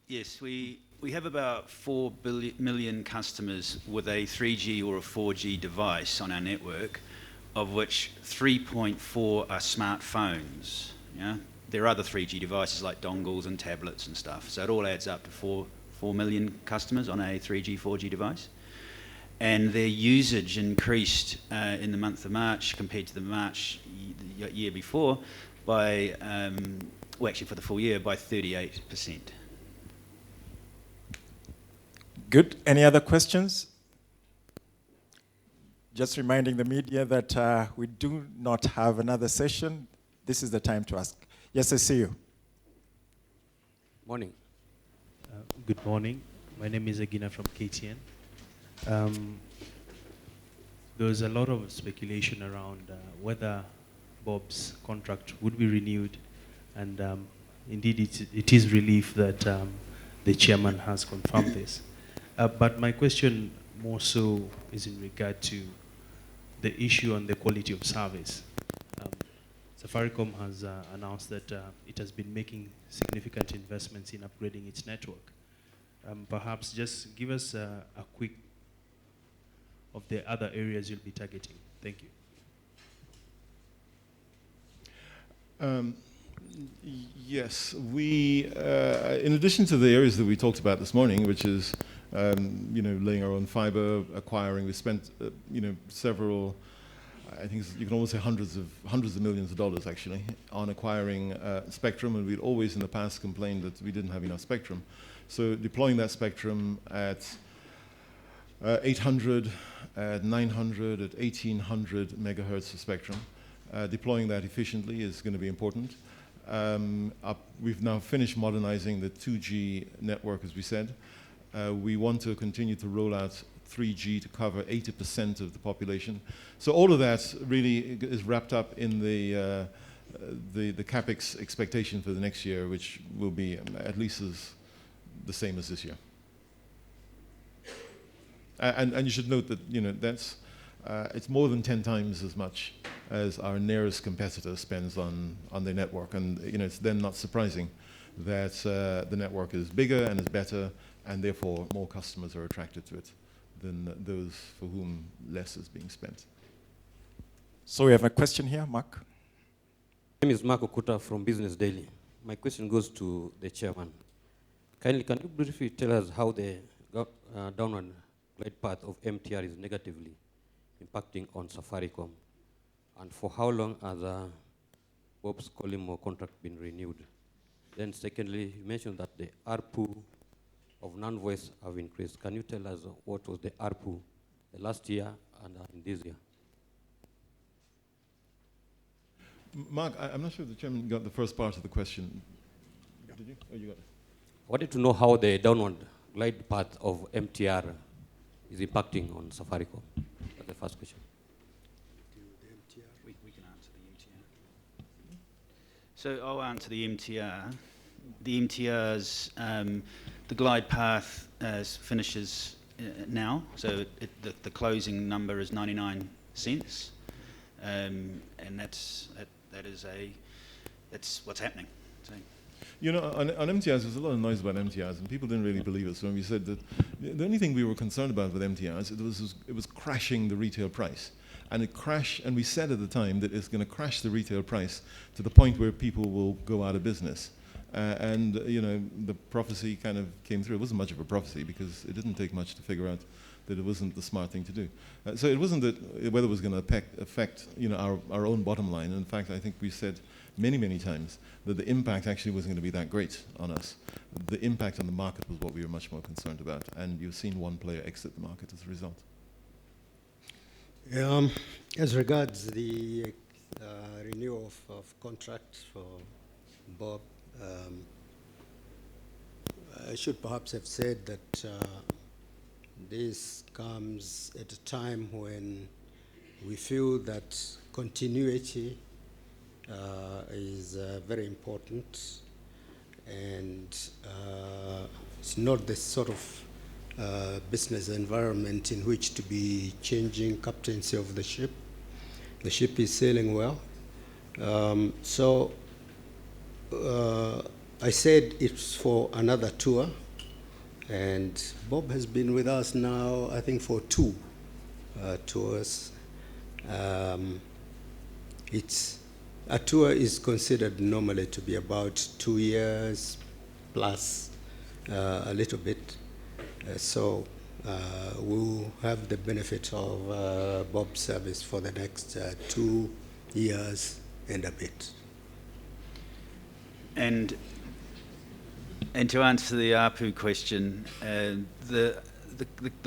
Yes, we have about 4 million customers with a 3G or a 4G device on our network, of which 3.4 are smartphones. Yeah? There are other 3G devices like dongles and tablets and stuff, so it all adds up to 4 million customers on a 3G, 4G device. and their usage increased in the month of March compared to the March year before by, well, actually for the full year, by 38%. Good. Any other questions? Just reminding the media that we do not have another session. This is the time to ask. Yes, I see you. Morning. Good morning. My name is Agina from KTN. There was a lot of speculation around whether Bob's contract would be renewed, and indeed it is relief that the chairman has confirmed this. But my question more so is in regard to the issue on the quality of service. Safaricom has announced that it has been making significant investments in upgrading its network. Perhaps just give us a quick of the other areas you'll be targeting. Thank you. Yes, we, in addition to the areas that we talked about this morning, which is, laying our own fiber, acquiring, we spent, several, I think you can almost say hundreds of millions of dollars actually on acquiring spectrum, and we'd always in the past complained that we didn't have enough spectrum. So deploying that spectrum at 800, at 900, at 1800 megahertz of spectrum, deploying that efficiently is going to be important. We've now finished modernizing the 2G network, as we said. We want to continue to roll out 3G to cover 80% of the population. So all of that really is wrapped up in the CapEx expectation for the next year, which will be at least the same as this year. And you should note that that's it's more than 10 times as much as our nearest competitor spends on their network, and it's then not surprising that the network is bigger and is better, and therefore more customers are attracted to it than those for whom less is being spent. So we have a question here, Mark. My name is Mark Okuta from Business Daily. My question goes to the chairman. Kindly, can you briefly tell us how the downward glide path of MTR is negatively impacting on Safaricom, and for how long has Bob's Colimo contract been renewed? Then secondly, you mentioned that the ARPU of non-voice have increased. Can you tell us what was the ARPU the last year and in this year? Mark, I'm not sure if the chairman got the first part of the question. Did you? Oh, you got it. I wanted to know how the downward glide path of MTR is impacting on Safaricom. That's the first question. We can answer the MTR. So I'll answer the MTR. The MTR's, the glide path finishes now, so the closing number is 99 cents, and that's what's happening. So. On MTRs, there's a lot of noise about MTRs, and people didn't really believe us when we said that the only thing we were concerned about with MTRs, it was crashing the retail price. And it crashed, and we said at the time that it's going to crash the retail price to the point where people will go out of business. And the prophecy kind of came through. It wasn't much of a prophecy because it didn't take much to figure out that it wasn't the smart thing to do. So it wasn't that whether it was going to affect our own bottom line. In fact, I think we said many times that the impact actually wasn't going to be that great on us. The impact on the market was what we were much more concerned about, and you've seen one player exit the market as a result. As regards the renewal of contracts for Bob, I should perhaps have said that this comes at a time when we feel that continuity is very important, and it's not the sort of business environment in which to be changing captaincy of the ship. The ship is sailing well. So I said it's for another tour, and Bob has been with us now, I think, for 2 tours. A tour is considered normally to be about 2 years plus a little bit. So will have the benefit of Bob's service for the next 2 years and a bit. And to answer the ARPU question, the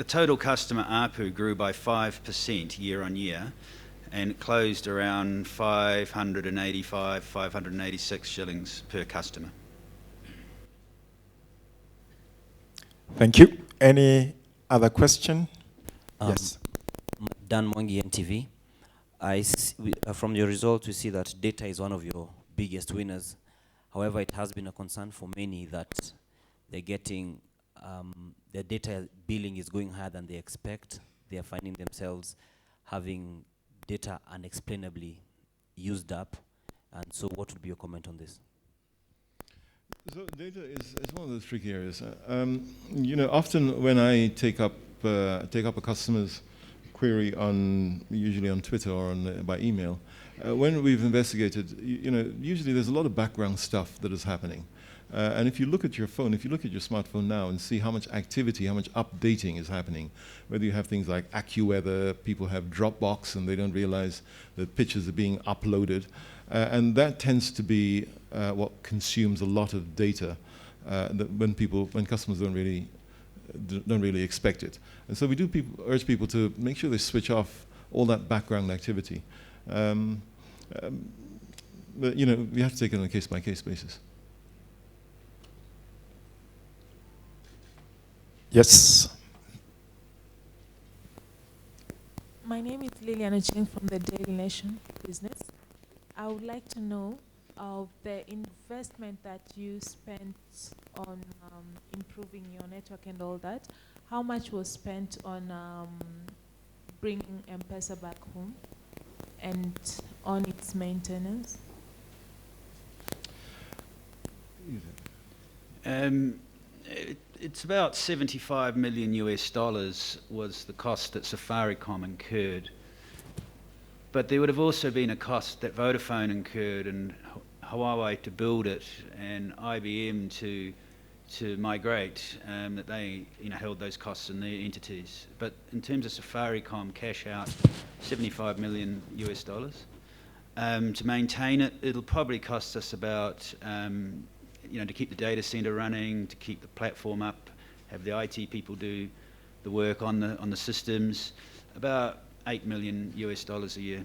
total customer ARPU grew by 5% year on year, and it closed around 585, 586 shillings per customer. Thank you. Any other question? Yes. Dan Mwangi, NTV. From your results, we see that data is one of your biggest winners. However, it has been a concern for many that they're getting, their data billing is going higher than they expect. They are finding themselves having data unexplainably used up. And so what would be your comment on this? So data is one of those tricky areas. You know, often when I take up a customer's query usually on Twitter or by email, when we've investigated, you know, usually there's a lot of background stuff that is happening. And if you look at your phone, if you look at your smartphone now and see how much activity, how much updating is happening, whether you have things like AccuWeather, people have Dropbox and they don't realize that pictures are being uploaded, and that tends to be what consumes a lot of data that when customers don't really expect it. And so we do urge people to make sure they switch off all that background activity. But you know, we have to take it on a case-by-case basis. Yes. My name is Liliana Cheng from the Daily Nation Business. I would like to know of the investment that you spent on improving your network and all that. How much was spent on bringing M-Pesa back home and on its maintenance? It's about 75 million US dollars was the cost that Safaricom incurred. But there would have also been a cost that Vodafone incurred and Huawei to build it and IBM to migrate, that they held those costs in their entities. But in terms of Safaricom, cash out 75 million US dollars. To maintain it, it'll probably cost us about to keep the data center running, to keep the platform up, have the IT people do the work on the systems, about 8 million US dollars a year.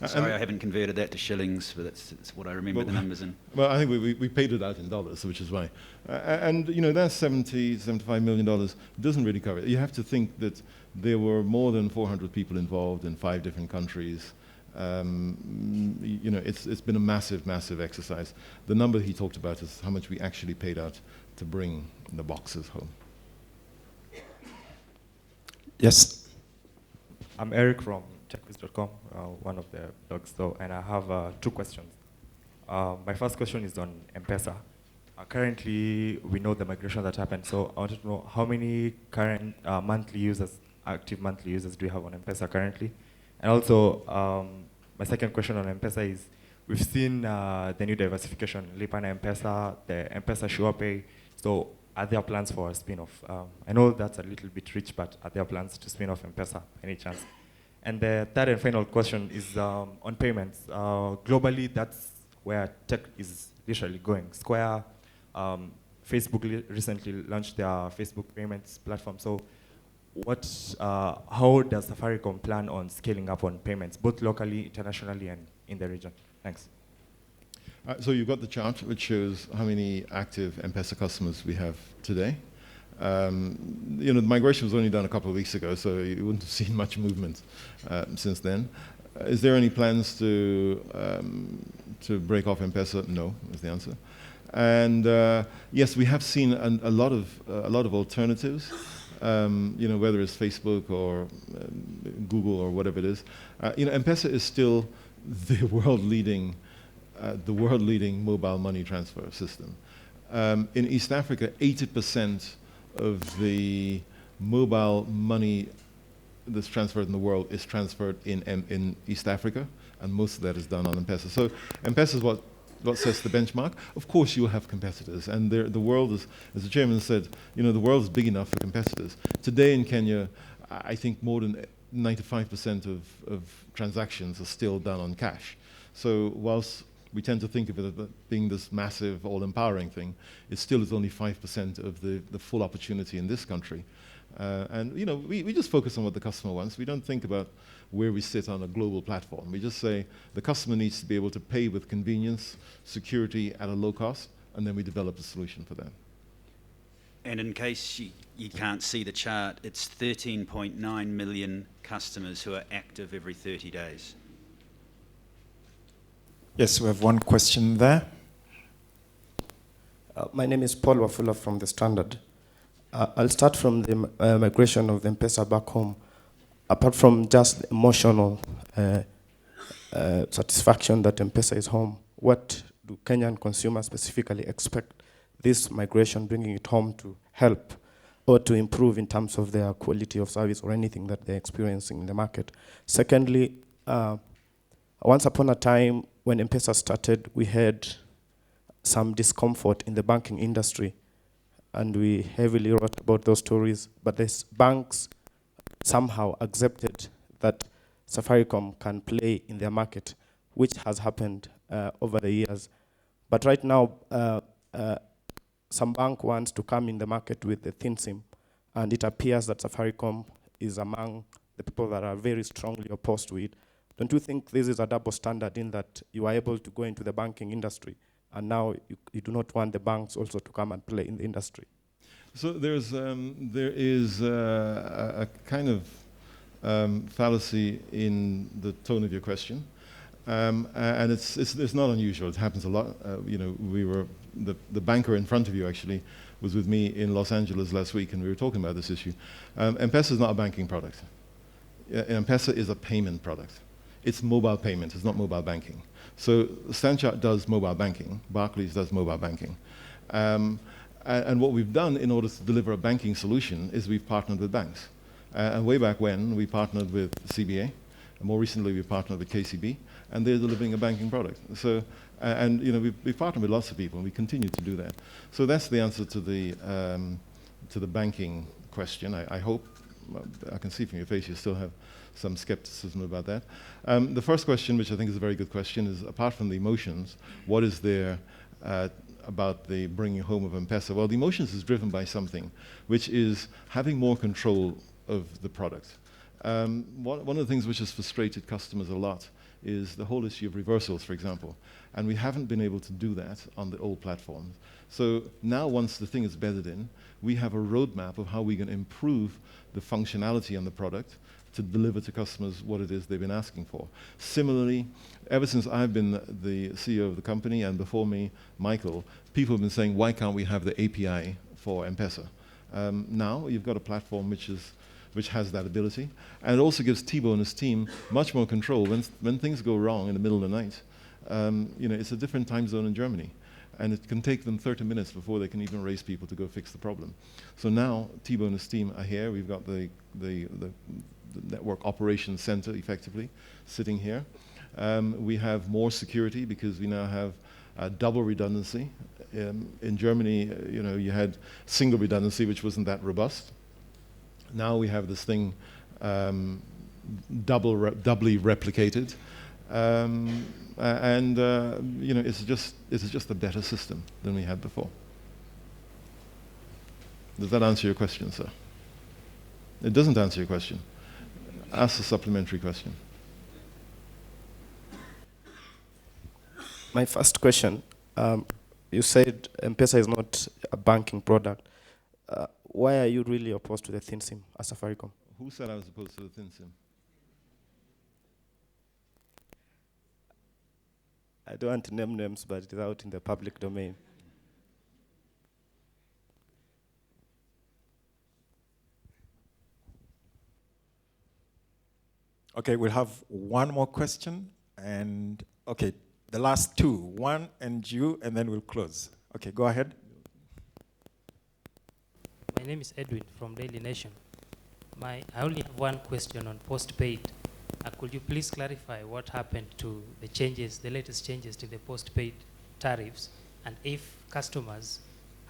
Sorry, I haven't converted that to shillings, but that's what I remember the numbers in. Well, I think we paid it out in dollars, which is why. And you know, that $75 million doesn't really cover it. You have to think that there were more than 400 people involved in 5 different countries. You know, it's been a massive, massive exercise. The number he talked about is how much we actually paid out to bring the boxes home. Yes. I'm Eric from techquiz.com, one of the blogs, and I have 2 questions. My first question is on M-Pesa. Currently, we know the migration that happened, so I wanted to know how many current active monthly users do you have on M-Pesa currently? And also, my second question on M-Pesa is, we've seen the new diversification, Lipa na M-Pesa, the M-Pesa SurePay. So are there plans for a spin-off? I know that's a little bit rich, but are there plans to spin off M-Pesa, any chance? And the third and final question is on payments. Globally, that's where tech is literally going. Square, Facebook recently launched their Facebook payments platform. So how does Safaricom plan on scaling up on payments, both locally, internationally, and in the region? Thanks. So you've got the chart which shows how many active M-Pesa customers we have today. You know, the migration was only done a couple of weeks ago, so you wouldn't have seen much movement since then. Is there any plans to break off M-Pesa? No, is the answer. And yes, we have seen a lot of alternatives. You know, whether it's Facebook or Google or whatever it is. You know, M-Pesa is still the world-leading mobile money transfer system. In East Africa, 80% of the mobile money that's transferred in the world is transferred in East Africa, and most of that is done on M-Pesa. So M-Pesa is what what sets the benchmark. Of course, you'll have competitors, and the world is, as the chairman said, the world is big enough for competitors. Today in Kenya, I think more than 95% of transactions are still done on cash. So whilst we tend to think of it as being this massive, all-empowering thing, it still is only 5% of the full opportunity in this country. And we just focus on what the customer wants. We don't think about where we sit on a global platform. We just say the customer needs to be able to pay with convenience, security at a low cost, and then we develop a solution for that. And in case you can't see the chart, it's 13.9 million customers who are active every 30 days. Yes, we have one question there. My name is Paul Wafula from The Standard. I'll start from the migration of the M-Pesa back home. Apart from just the emotional satisfaction that M-Pesa is home, what do Kenyan consumers specifically expect this migration, bringing it home, to help or to improve in terms of their quality of service or anything that they're experiencing in the market? Secondly, once upon a time when M-Pesa started, we had some discomfort in the banking industry, and we heavily wrote about those stories, but these banks somehow accepted that Safaricom can play in their market, which has happened over the years. But right now, some bank wants to come in the market with the thin SIM, and it appears that Safaricom is among the people that are very strongly opposed to it. Don't you think this is a double standard in that you are able to go into the banking industry, and now you do not want the banks also to come and play in the industry? So there is a kind of fallacy in the tone of your question, and it's not unusual. It happens a lot. The banker in front of you actually was with me in Los Angeles last week, and we were talking about this issue. M-Pesa is not a banking product. M-Pesa is a payment product. It's mobile payment. It's not mobile banking. So Standard Chartered does mobile banking. Barclays does mobile banking. And what we've done in order to deliver a banking solution is we've partnered with banks. And way back when, we partnered with CBA. And more recently, we partnered with KCB. And they're delivering a banking product. So, we've partnered with lots of people, and we continue to do that. So that's the answer to the banking question. I hope, I can see from your face you still have some skepticism about that. The first question, which I think is a very good question, is apart from the emotions, what is there about the bringing home of M-Pesa? Well, the emotions is driven by something, which is having more control of the product. One of the things which has frustrated customers a lot is the whole issue of reversals, for example. And we haven't been able to do that on the old platforms. So now once the thing is bedded in, we have a roadmap of how we can improve the functionality on the product to deliver to customers what it is they've been asking for. Similarly, ever since I've been the CEO of the company, and before me, Michael, people have been saying, why can't we have the API for M-Pesa? Now you've got a platform which has that ability, and it also gives Thibaut and his team much more control. When things go wrong in the middle of the night, it's a different time zone in Germany, and it can take them 30 minutes before they can even raise people to go fix the problem. So now Thibaut and his team are here. We've got the network operations center, effectively, sitting here. We have more security because we now have double redundancy. In Germany, you had single redundancy, which wasn't that robust. Now we have this thing doubly replicated, it's just a better system than we had before. Does that answer your question, sir? It doesn't answer your question. Ask a supplementary question. My first question, you said M-Pesa is not a banking product. Why are you really opposed to the thin SIM as Safaricom? Who said I was opposed to the thin SIM? I don't want to name names, but it is out in the public domain. Okay, we'll have one more question, and okay, the last two, one and you, and then we'll close. Okay, go ahead. My name is Edwin from Daily Nation. I only have one question on postpaid. Could you please clarify what happened to the changes, the latest changes to the postpaid tariffs, and if customers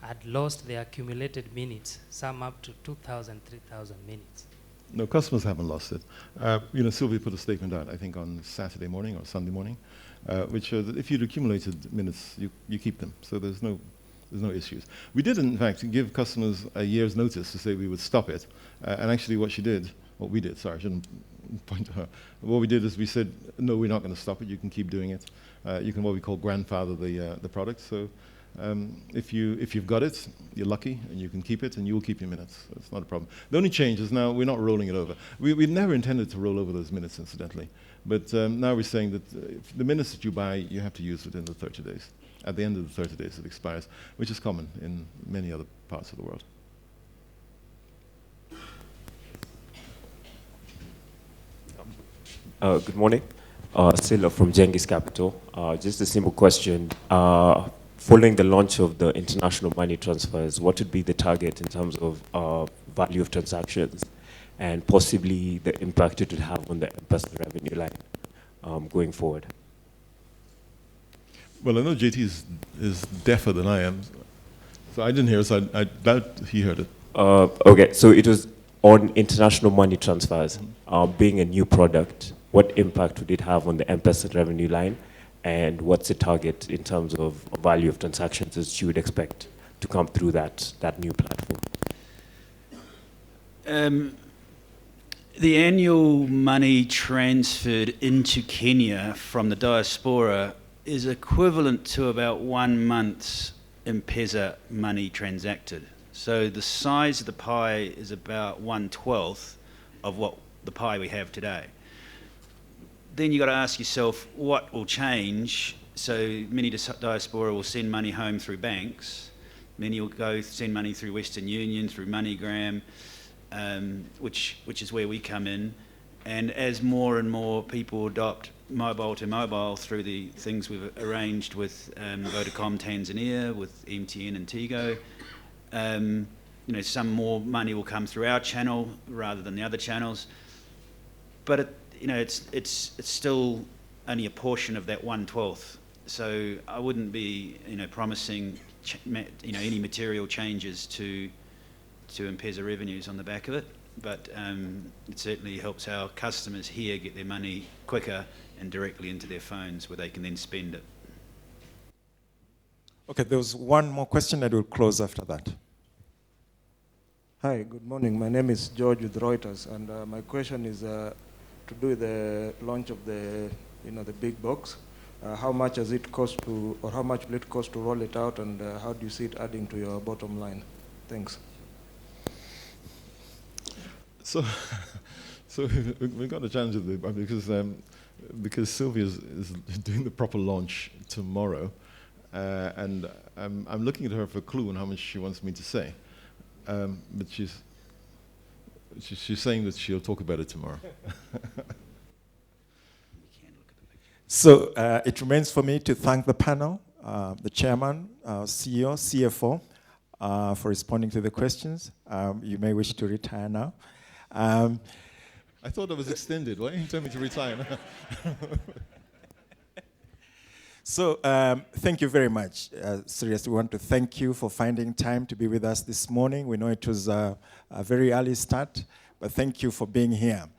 had lost their accumulated minutes, some up to 2,000, 3,000 minutes. No, customers haven't lost it. Sylvia put a statement out, I think, on Saturday morning or Sunday morning, which showed that if you'd accumulated minutes, you keep them. So there's no issues. We did, in fact, give customers a year's notice to say we would stop it. And actually what we did, sorry, I shouldn't point to her. What we did is we said, no, we're not going to stop it. You can keep doing it. You can what we call grandfather the product. So if you've got it, you're lucky, and you can keep it, and you will keep your minutes. It's not a problem. The only change is now we're not rolling it over. We never intended to roll over those minutes, incidentally. But now we're saying that the minutes that you buy, you have to use within the 30 days. At the end of the 30 days, it expires, which is common in many other parts of the world. Good morning. Sila from Jengis Capital. Just a simple question. Following the launch of the international money transfers, what would be the target in terms of value of transactions and possibly the impact it would have on the M-Pesa revenue line going forward? Well, I know JT is deafer than I am, so I didn't hear it, so I doubt he heard it. Okay, so it was on international money transfers. Being a new product, what impact would it have on the M-Pesa revenue line? And what's the target in terms of value of transactions that you would expect to come through that new platform? The annual money transferred into Kenya from the diaspora is equivalent to about 1 month's M-Pesa money transacted. So the size of the pie is about 1/12 of what the pie we have today. Then you've got to ask yourself, what will change? So many diaspora will send money home through banks. Many will send money through Western Union, through MoneyGram, which is where we come in. And as more and more people adopt mobile to mobile through the things we've arranged with Vodacom Tanzania, with MTN and Tigo, some more money will come through our channel rather than the other channels. But it's still only a portion of that 1/12. So I wouldn't be promising any material changes to M-Pesa revenues on the back of it. But it certainly helps our customers here get their money quicker and directly into their phones where they can then spend it. Okay, there was one more question that will close after that. Hi, good morning. My name is George with Reuters, and my question is to do with the launch of the big box. How much has it cost to, or how much will it cost to roll it out, and how do you see it adding to your bottom line? Thanks. So we've got a challenge with the, because Sylvia is doing the proper launch tomorrow, and I'm looking at her for a clue on how much she wants me to say, but she's saying that she'll talk about it tomorrow. So it remains for me to thank the panel, the chairman, CEO, CFO, for responding to the questions. You may wish to retire now. I thought I was extended. Why didn't you tell me to retire now? So thank you very much. Seriously, we want to thank you for finding time to be with us this morning. We know it was a very early start, but thank you for being here.